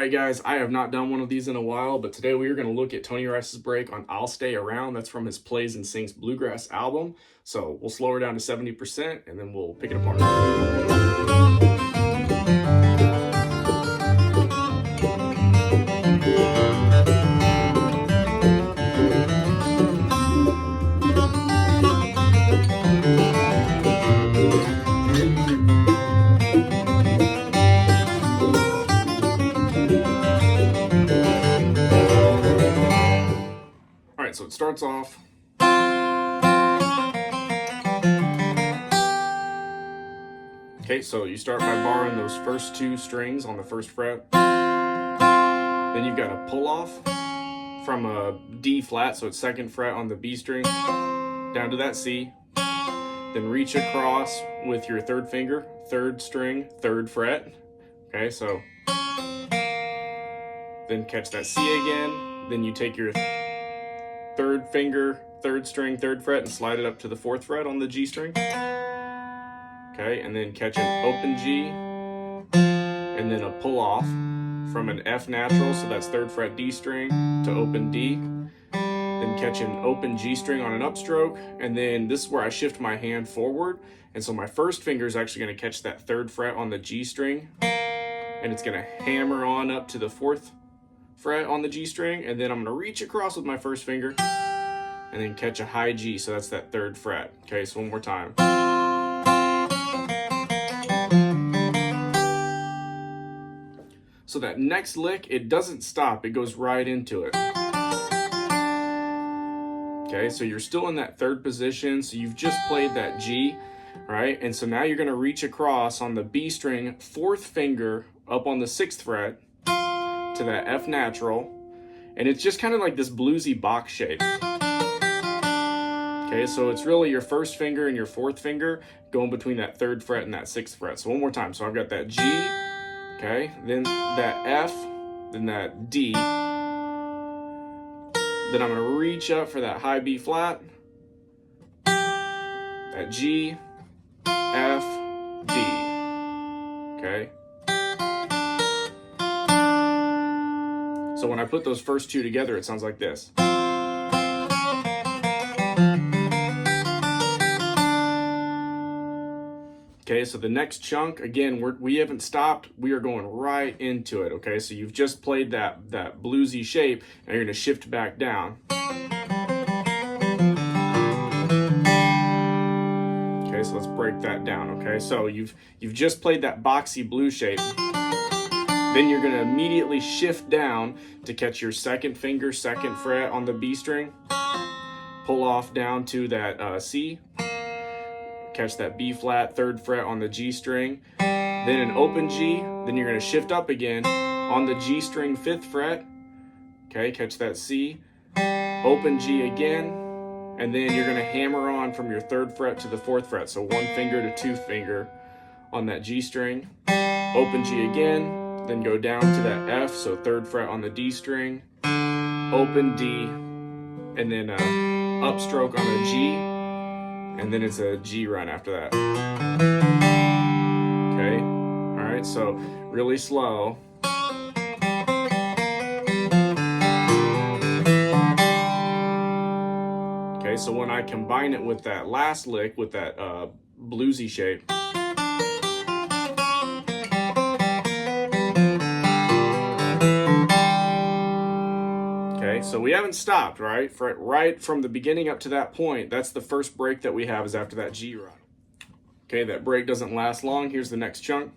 Alright guys, I have not done one of these in a while, but today we are going to look at Tony Rice's break on I'll Stay Around. That's from his Plays and Sings Bluegrass album. So we'll slow her down to 70% and then we'll pick it apart. Alright, so it starts off. Okay, so you start by barring those first two strings on the first fret. Then you've got a pull off from a D flat, so it's second fret on the B string, down to that C. Then reach across with your third finger, third string, third fret. Okay, so then catch that C again. Then you take your third finger, third string, third fret, and slide it up to the fourth fret on the G string. Okay, and then catch an open G, and then a pull off from an F natural, so that's third fret D string, to open D. Then catch an open G string on an upstroke, and then this is where I shift my hand forward, and so my first finger is actually going to catch that third fret on the G string, and it's going to hammer on up to the fourth fret on the G string, and then I'm going to reach across with my first finger, and then catch a high G, so that's that third fret. Okay, so one more time. So that next lick, it doesn't stop, it goes right into it. Okay, so you're still in that third position, so you've just played that G, right? And so now you're gonna reach across on the B string, fourth finger up on the sixth fret to that F natural, and it's just kind of like this bluesy box shape. Okay, so it's really your first finger and your fourth finger going between that third fret and that sixth fret. So one more time, so I've got that G, okay, then that F, then that D, then I'm gonna reach up for that high B flat, that G, F, D, okay? So when I put those first two together, it sounds like this. Okay, so the next chunk, again, we haven't stopped. We are going right into it, okay? So you've just played that bluesy shape, and you're gonna shift back down. Okay, so let's break that down, okay? So you've just played that boxy blue shape. Then you're gonna immediately shift down to catch your second finger, second fret on the B string. Pull off down to that C. Catch that B flat, third fret on the G string, then an open G, then you're going to shift up again on the G string, fifth fret, okay, catch that C, open G again, and then you're going to hammer on from your third fret to the fourth fret, so one finger to two finger on that G string, open G again, then go down to that F, so third fret on the D string, open D, and then upstroke on the G, and then it's a G run after that. Okay, all right, so really slow. Okay, so when I combine it with that last lick, with that bluesy shape, so we haven't stopped, right? Right from the beginning up to that point, that's the first break that we have, is after that G run. Okay, that break doesn't last long. Here's the next chunk.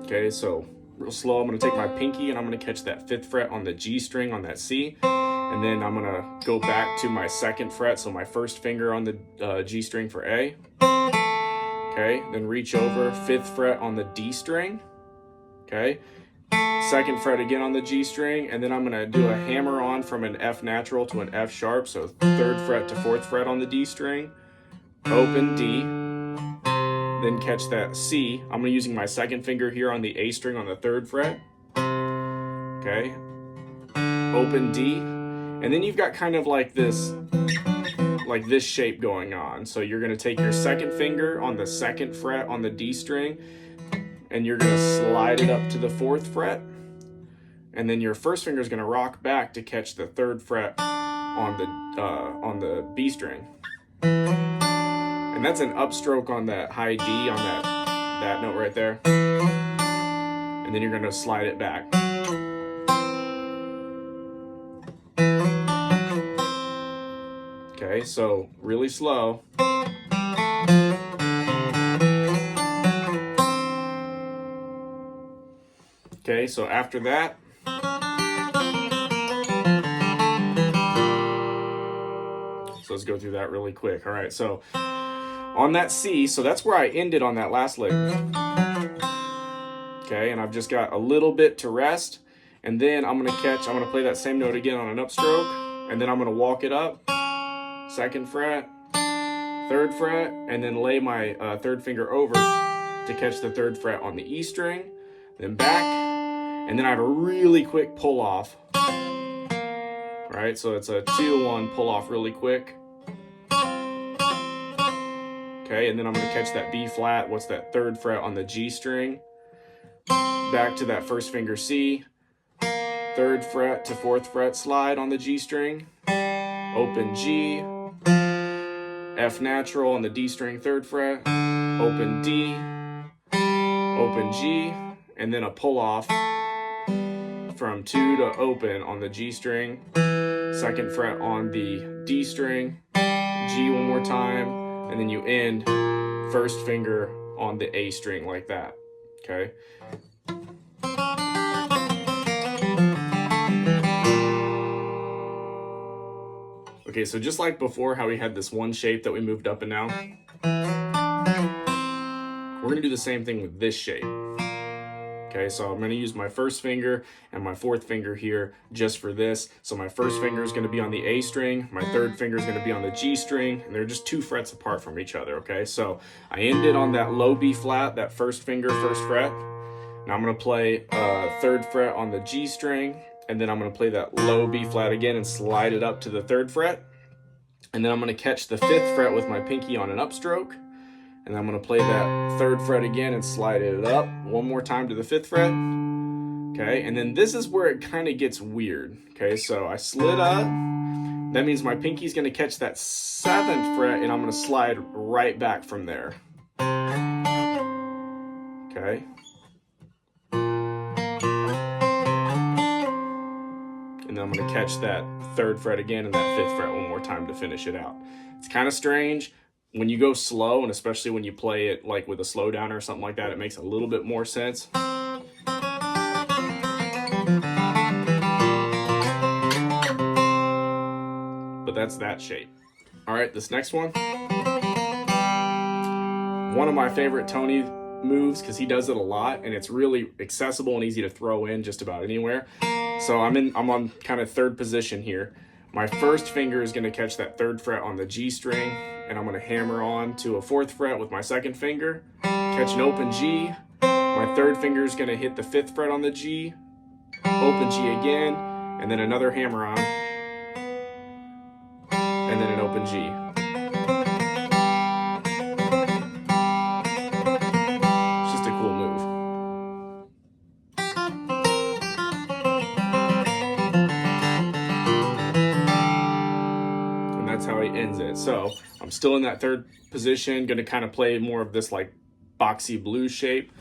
Okay, so real slow, I'm gonna take my pinky and I'm gonna catch that fifth fret on the G string on that C, and then I'm gonna go back to my second fret, so my first finger on the G string for A. Okay, then reach over, fifth fret on the D string. Okay, second fret again on the G string, and then I'm gonna do a hammer on from an F natural to an F sharp, so third fret to fourth fret on the D string, open D, then catch that C. I'm gonna using my second finger here on the A string on the third fret, okay, open D, and then you've got kind of like this like this shape going on. So you're gonna take your second finger on the second fret on the D string, and you're gonna slide it up to the 4th fret, and then your first finger is gonna rock back to catch the 3rd fret on the B string. And that's an upstroke on that high D on that note right there. And then you're gonna slide it back. Okay, so really slow. Okay, so after that, so let's go through that really quick. All right, so on that C, so that's where I ended on that last lick. Okay, and I've just got a little bit to rest, and then I'm gonna play that same note again on an upstroke, and then I'm gonna walk it up, 2nd fret, 3rd fret, and then lay my 3rd finger over to catch the 3rd fret on the E string, then back, and then I have a really quick pull off. Right, so it's a 2-1 pull off really quick. Okay, and then I'm gonna catch that B flat, what's that 3rd fret on the G string, back to that 1st finger C, 3rd fret to 4th fret slide on the G string, open G, F natural on the D string 3rd fret, open D, open G, and then a pull off from 2 to open on the G string, 2nd fret on the D string, G one more time, and then you end 1st finger on the A string like that. Okay. Okay, so just like before, how we had this one shape that we moved up and down, we're gonna do the same thing with this shape. Okay, so I'm gonna use my 1st finger and my 4th finger here just for this. So my 1st finger is gonna be on the A string, my 3rd finger is gonna be on the G string, and they're just 2 frets apart from each other, okay? So I ended on that low B flat, that 1st finger, 1st fret. Now I'm gonna play 3rd fret on the G string, and then I'm gonna play that low B flat again and slide it up to the 3rd fret. And then I'm gonna catch the 5th fret with my pinky on an upstroke. And I'm gonna play that 3rd fret again and slide it up one more time to the 5th fret. Okay, and then this is where it kind of gets weird. Okay, so I slid up. That means my pinky's gonna catch that 7th fret, and I'm gonna slide right back from there. Okay. And then I'm gonna catch that 3rd fret again and that 5th fret one more time to finish it out. It's kind of strange. When you go slow, and especially when you play it like with a slowdown or something like that, it makes a little bit more sense. But that's that shape. All right, this next one. One of my favorite Tony moves, because he does it a lot, and it's really accessible and easy to throw in just about anywhere. So I'm on kind of 3rd position here. My 1st finger is going to catch that 3rd fret on the G string, and I'm going to hammer on to a 4th fret with my 2nd finger, catch an open G. My 3rd finger is going to hit the 5th fret on the G, open G again, and then another hammer on, and then an open G. It's just a cool move. That's how he ends it. So I'm still in that 3rd position, going to kind of play more of this like boxy blues shape.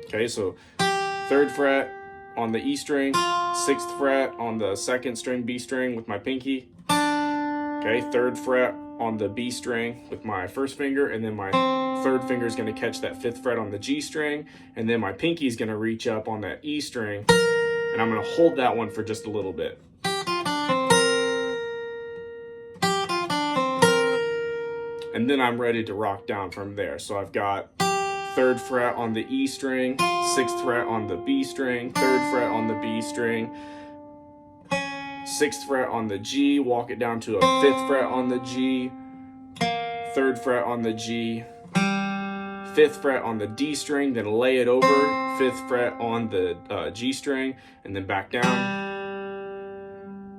Okay, so 3rd fret on the E string, 6th fret on the 2nd string B string with my pinky. Okay, 3rd fret on the B string with my 1st finger, and then my 3rd finger is going to catch that 5th fret on the G string, and then my pinky is going to reach up on that E string, and I'm going to hold that one for just a little bit. And then I'm ready to rock down from there. So I've got 3rd fret on the E string, 6th fret on the B string, 3rd fret on the B string, 6th fret on the G, walk it down to a 5th fret on the G, 3rd fret on the G, 5th fret on the D string, then lay it over, 5th fret on the G string, and then back down.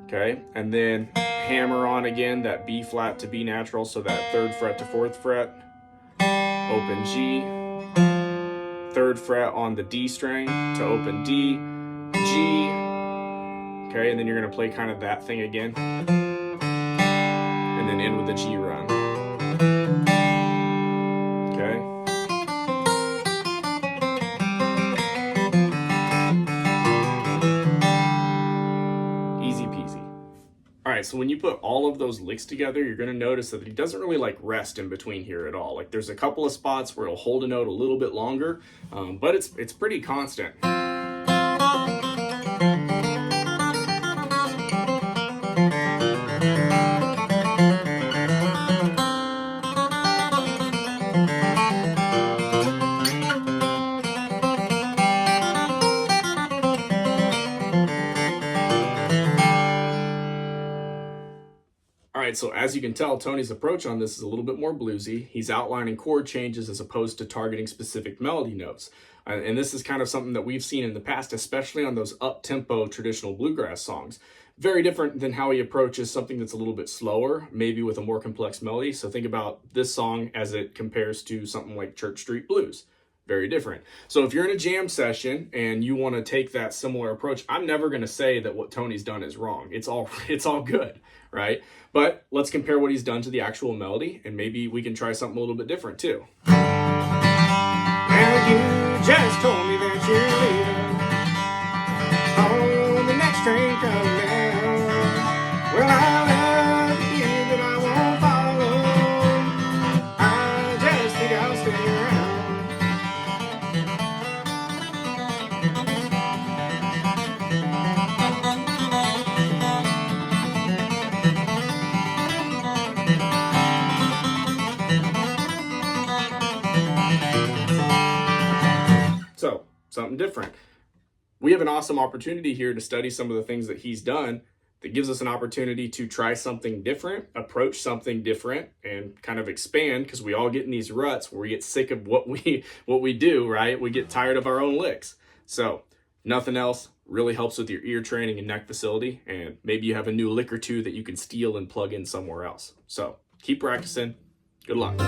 Okay, and then hammer on again, that B flat to B natural, so that 3rd fret to 4th fret, open G, 3rd fret on the D string to open D, G, okay, and then you're going to play kind of that thing again, and then end with a G run, okay. Easy peasy. All right, so when you put all of those licks together, you're going to notice that he doesn't really like rest in between here at all. Like there's a couple of spots where he'll hold a note a little bit longer, but it's pretty constant. All right, so as you can tell, Tony's approach on this is a little bit more bluesy. He's outlining chord changes as opposed to targeting specific melody notes. And this is kind of something that we've seen in the past, especially on those up-tempo traditional bluegrass songs. Very different than how he approaches something that's a little bit slower, maybe with a more complex melody. So think about this song as it compares to something like Church Street Blues. Very different. So if you're in a jam session and you want to take that similar approach, I'm never going to say that what Tony's done is wrong. It's all good, right? But let's compare what he's done to the actual melody, and maybe we can try something a little bit different too. Well, you just told me that you're leaving. Oh, the next train coming. Well, I'll have to give that I won't follow. I just think I'll stay around. So, something different. We have an awesome opportunity here to study some of the things that he's done that gives us an opportunity to try something different, approach something different, and kind of expand, because we all get in these ruts where we get sick of what we do, right? We get tired of our own licks. So, nothing else really helps with your ear training and neck facility, and maybe you have a new lick or two that you can steal and plug in somewhere else. So, keep practicing. Good luck.